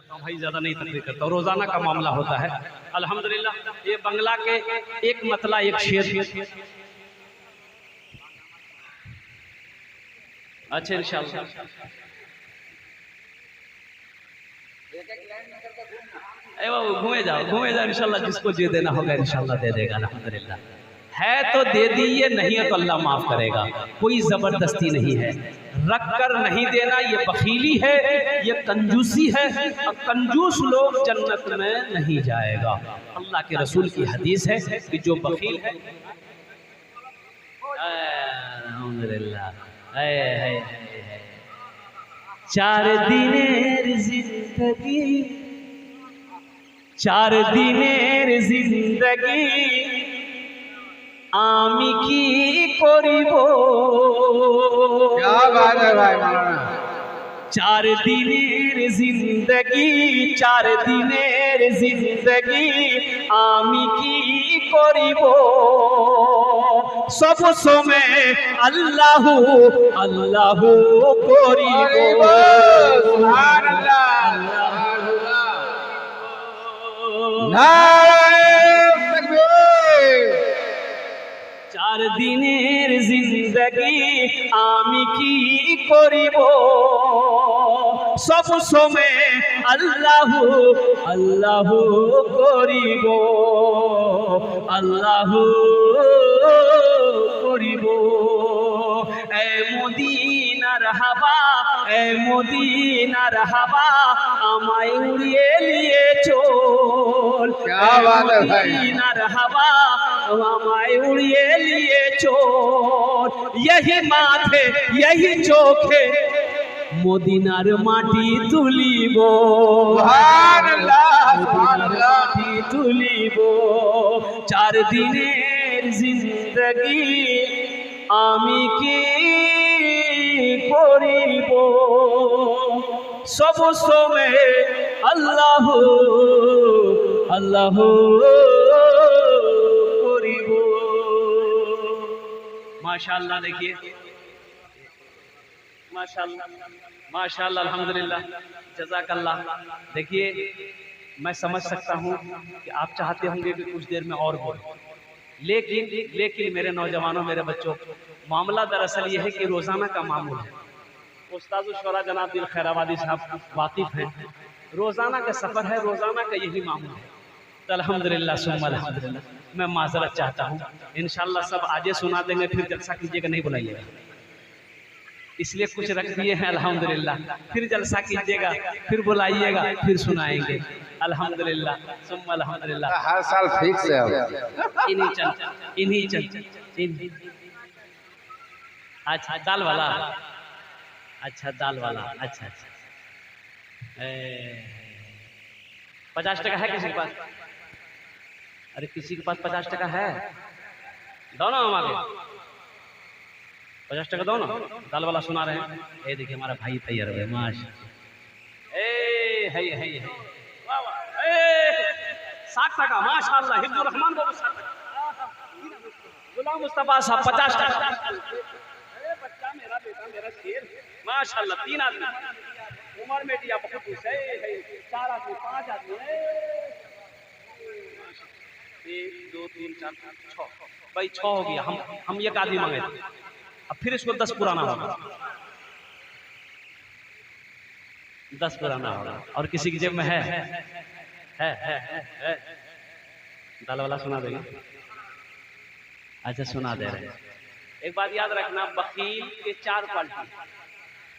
भाई ज़्यादा नहीं तकरीर करता, रोज़ाना का मामला होता है। अल्हम्दुलिल्लाह ये बंगला के एक मतला एक शेर। अच्छा इंशाअल्लाह घूमे जाओ इंशाल्लाह, जिसको जो देना होगा इंशाल्लाह दे देगा। अल्हम्दुलिल्लाह है तो दे दीजिए, नहीं है तो अल्लाह माफ़ करेगा। कोई ज़बरदस्ती नहीं है, रख कर नहीं देना ये बखीली है, ये कंजूसी है, और कंजूस लोग जन्नत में नहीं जाएगा। अल्लाह के रसूल की हदीस है कि जो बखील है, अल्हम्दुलिल्लाह, चार दिनेर जिंदगी, चार दिनेर जिंदगी आमी की करिब। क्या बात है भाई मौलाना। चार दिनेर जिंदगी, चार दिनेर जिंदगी आमी की करिब। सब समय अल्लाहु अल्लाहु करिब। सुभान अल्लाह, नारे तकबीर। चार दिनेर जिंदगी आमी की करिब, सब समय अल्लाहु अल्लाहु करिब, अल्लाहु करिब। ए मदीनार हावा, ए मदीनार हावा আমায় উড়িয়ে নিয়ে চল। क्या बात है भाई। मदीनार हवा আমায় উড়িয়ে নিয়ে চল। यही माथे यही चोखे মদিনার মাটি তুলিব। सुभान अल्लाह, सुभान अल्लाह। মাটি তুলিব। চার দিনের জিন্দগি আমি কি করিব, सब समय अल्लाह अल्लाह करिब। माशाअल्लाह, देखिए माशाअल्लाह माशाअल्लाह, अल्हम्दुलिल्लाह, जज़ाकल्लाह। देखिए मैं समझ सकता हूँ कि आप चाहते होंगे कि कुछ देर में और बोल, लेकिन मेरे नौजवानों, मेरे बच्चों, मामला दरअसल ये है कि रोज़ाना का मामूल है। उस्ताद शोरा जनाब दिल खैराबादी साहब वाकिफ़ हैं, रोज़ाना का सफ़र है, रोज़ाना का यही मामूल है। तो अल्हम्दुलिल्लाह सुम्मा अल्हम्दुलिल्लाह, मैं माज़रत चाहता हूँ। इंशाअल्लाह सब आजे सुना देंगे, फिर जलसा कीजिएगा, नहीं बुलाइएगा, इसलिए कुछ रख दिए हैं। अल्हम्दुलिल्लाह फिर जलसा कीजिएगा, फिर बुलाइएगा, फिर सुनाएंगे। अल्हम्दुलिल्लाह सुम्मा अल्हम्दुलिल्लाह। हर साल फिक्स है अब। इन्हीं चल। अच्छा दाल वाला, अच्छा दाल वाला, अच्छा 50 टका है किसी के पास? अरे किसी के पास 50 टका है? दो ना, हम आगे 50 टका दो ना। दाल वाला सुना रहे हैं। ये देखिए हमारा भाई तैयार है, माशा। है 60 टका, माशाअल्लाह, हिफ्जुर रहमान बाबू 60 टका। गुलाम मुस्तफा साहब 50 टका। बच्चा मेरा, बेटा मेरा शेर, माशाअल्लाह। 3 आदमी उमर में दिया, बहुत खुश है। 4 आदमी, 5 आदमी, 1 2 3 4 5 6 भाई 6 हो गया। हम एक आदमी मांगे थे, अब फिर इसको 10 पुराना होगा, 10 पुराना होगा। और किसी की जेब में है दाल वाला सुना देगा। अच्छा सुना दे रहे हैं। एक बात याद रखना, बखील के 4 क्वालिटी।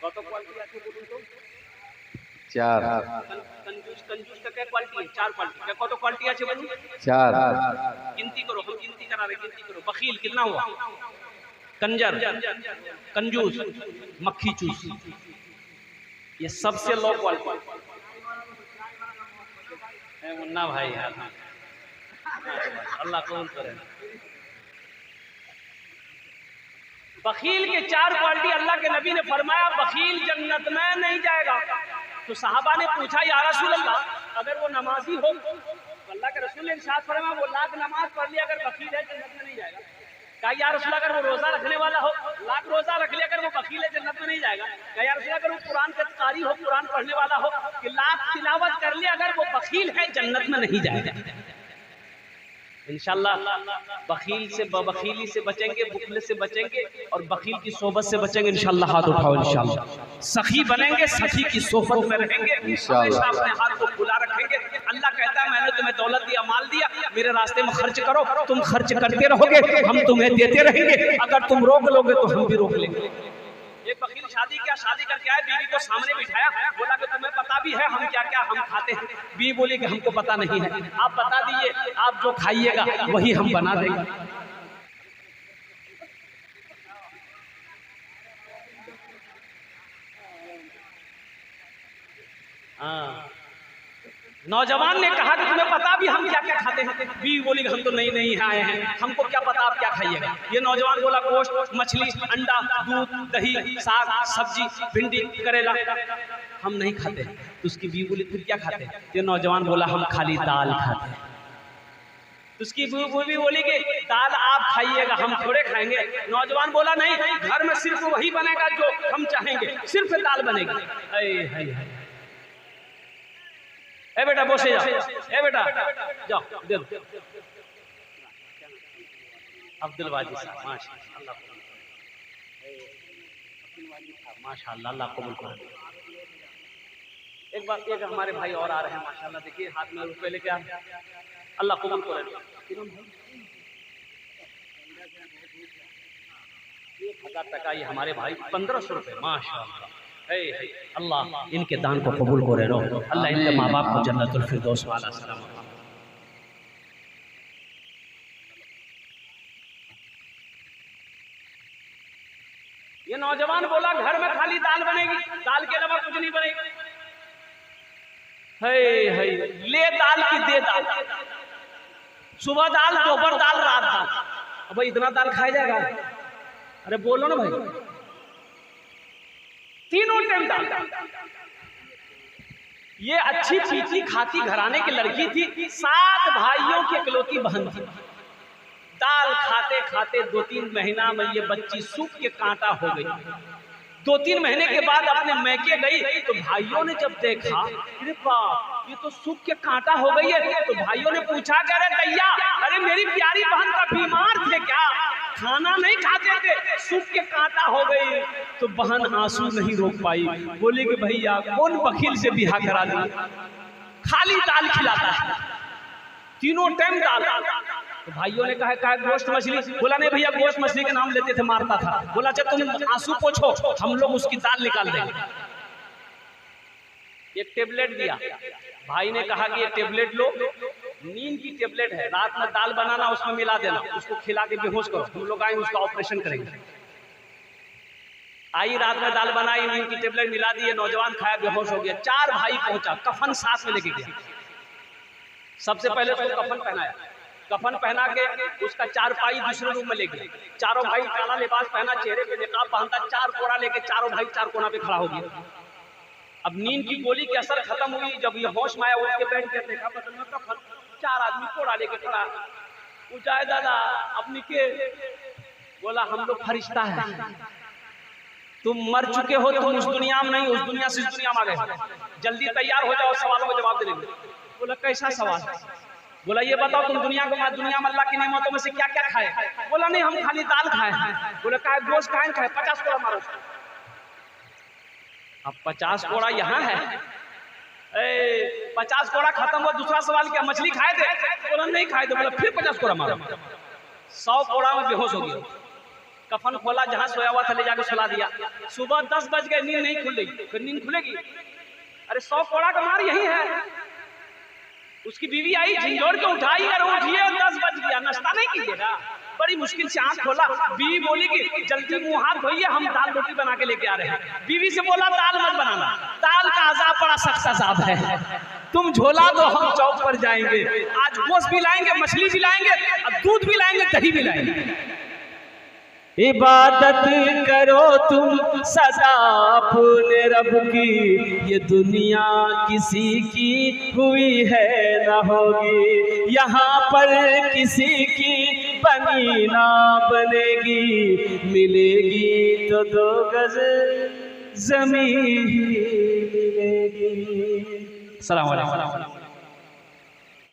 कौन क्वालिटी आती है तो? 4। कंजूस का क्या क्वालिटी है? 4 क्वालिटी। क्या कौन क्वालिटी आती है? 4। गिनती करो, हम गिनती करा रहे, गिनती करो। बखील कितना हुआ? कंजर, कंजूस, मक्खी चूस, ये सबसे लो क्वालिटी है। मुन्ना भाई यार, अल्लाह कौन करे। बखील के 4 क्वालिटी अल्लाह के नबी ने फरमाया, बखील जन्नत में नहीं जाएगा। तो सहाबा ने पूछा, या रसूल अल्लाह, अगर वो नमाजी हो? अल्लाह के रसूल ने इरशाद फरमाया, वो लाख नमाज पढ़ लिया, अगर बखील है जन्नत में नहीं जाएगा। कहा या रसूल, अगर वो रोजा रखने वाला हो, लाख रोजा रख लिया, अगर वो बखील है जन्नत में नहीं जाएगा। कहा या रसूल, अगर वो कुरान का कारी हो, कुरान पढ़ने वाला हो, कि लाख तिलावत कर ले, अगर वो बखील है जन्नत में नहीं जाएगा। इंशाअल्लाह बखीली से बचेंगे, बुखले से बचेंगे और बखील की सोबत से बचेंगे इंशाअल्लाह। हाथ उठाओ इंशाअल्लाह। सखी बनेंगे, सखी की सोबत में रहेंगे, हमेशा अपने हाथ को खुला रखेंगे। अल्लाह कहता है मैंने तुम्हें दौलत दिया, माल दिया, मेरे रास्ते में खर्च करो, तुम खर्च करते रहोगे, हम तुम्हें देते रहेंगे, अगर तुम रोक लोगे तो हम भी रोक लेंगे। एक बखील शादी करके आए, बीवी को सामने बिठाया, बोला कि तुम्हें पता भी है हम क्या क्या हम खाते हैं? बीवी बोली कि हमको पता नहीं है, आप बता दीजिए, आप जो खाइएगा वही हम बना देंगे। हाँ, नौजवान ने कहा कि तुम्हें पता भी हम क्या क्या खाते हैं? बीवी बोली कि हम तो नहीं आए हैं, हमको क्या पता आप क्या खाइएगा। ये नौजवान बोला गोश्त, मछली, अंडा, दूध, दही, साग, सब्जी, भिंडी, करेला हम नहीं खाते हैं। तो उसकी बीवी बोली फिर क्या खाते हैं? ये नौजवान बोला हम खाली दाल खाते हैं। तो उसकी बीवी बोली कि दाल आप खाइएगा, हम थोड़े खाएंगे। नौजवान बोला नहीं, घर में सिर्फ वही बनेगा जो हम चाहेंगे, सिर्फ दाल बनेगी। ए बेटा बसे जाओ, ए बेटा जाओ, दे दो। अब्दुल वाजिद साहब माशाअल्लाह, अल्लाह कबूल करे। एक हमारे भाई और आ रहे हैं माशाअल्लाह, देखिए हाथ में रुपए लेके आ, अल्लाह कबूल करे। 1000 टका ये हमारे भाई, 1500 रुपए माशाअल्लाह। अल्लाह इनके दान को कबूल करे रो, अल्लाह इनके माँ बाप को जन्नतुल फिरदौस वाला सलाम। ये नौजवान बोला घर में खाली दाल बनेगी, दाल के अलावा कुछ नहीं बनेगी। ले दाल की दे दाल, सुबह दाल, दोपहर दाल, रात दाल। अब इतना दाल खाया जाएगा? अरे बोलो ना भाई, तीनों टाइम दाल। ये अच्छी पीती खाती घराने की लड़की थी, 7 भाइयों की इकलौती बहन थी। दाल खाते खाते 2-3 महीना में ये बच्ची सूख के कांटा हो गई। 2-3 महीने के बाद अपने मैके गई तो भाइयों ने जब देखा, अरे बाप ये तो सूख के कांटा हो गई है। तो भाइयों ने पूछा कि अरे दैया, अरे मेरी प्यारी बहन का बीमार थे क्या, खाना नहीं खाते थे, सूख के कांटा हो गई? तो बहन आंसू नहीं रोक पाई, बोली कि भैया कौन वकील से बिहा करा दिया, खाली दाल खिलाता है, तीनों टाइम दाल। तो भाइयों ने कहा गोश्त मछली? बोला नहीं भैया, गोश्त मछली के नाम लेते थे, मारता था। बोला अच्छा तुम आंसू पोछो, हम लोग उसकी दाल निकाल देंगे। एक टेबलेट दिया, भाई ने कहा कि ये टेबलेट लो, नींद की टेबलेट है, रात में दाल बनाना उसमें मिला देना, उसको खिला के बेहोश करो, हम लोग आएंगे उसका ऑपरेशन करेंगे। आई रात में दाल बनाई, नींद की टेबलेट मिला दी, नौजवान खाया, बेहोश हो गया। 4 भाई पहुंचा, कफन साथ में लेके गया। सबसे पहले उसको कफन पहनाया, कफन पहना के उसका 4 पाई दूसरे रूम में ले गए। चारों भाई काला लिबास पहना, चेहरे पे निकाब बांधा, 4 कोड़ा लेके चारों भाई 4 कोना पे खड़ा हो गया। अब नींद की गोली की असर खत्म हुई, जब ये होश में आया उठ के बैठ के देखा बदल में कफन, 4 आदमी कोड़ा लेके खड़ा। पूछा दादा अपनी के? बोला हम लोग फरिश्ता है, तुम मर चुके हो, तुम उस दुनिया में नहीं, उस दुनिया से इस दुनिया में आ गए, जल्दी तैयार हो जाओ, सवालों का जवाब देंगे। बोला कैसा सवाल? बोला ये बताओ तुम दुनिया में अल्लाह की नेमतों में से क्या क्या खाए? बोला नहीं हम खाली दाल खाए हैं। बोला काय गोश्त खाए? 50 कोड़ा मारो। अब 50 कोड़ा यहाँ है, 50 कोड़ा खत्म हुआ, दूसरा सवाल क्या मछली खाए थे? बोला नहीं खाए थे। बोला फिर 50 कोड़ा मारो। 100 कोड़ा में बेहोश हो गया। कफन खोला, जहाँ सोया हुआ था ले जाकर सुला दिया। सुबह 10 बज गए, नींद नहीं खुल रही, फिर नींद खुलेगी? अरे 100 कोड़ा का मार यही है। उसकी बीवी आई, झिंझोड़ के उठाई, अरे उठिए 10 बज गया, नाश्ता नहीं कीजिएगा? बड़ी मुश्किल से आंख खोला, बीवी बोली कि जल्दी मुंह हाथ धोइए, हम दाल रोटी बना के लेके आ रहे हैं। बीवी से बोला दाल मत बनाना, दाल का अजाब बड़ा सख्त अजाब है, तुम झोला दो हम चौक पर जाएंगे, आज गोश्त भी लाएंगे, मछली भी लाएंगे, अब दूध भी लाएंगे, दही भी लाएंगे। इबादत करो तुम सदा अपने रब की, ये दुनिया किसी की हुई है न होगी, यहाँ पर किसी की बनी ना बनेगी, मिलेगी तो 2 गज ज़मीन मिलेगी। सलाम अलैकुम।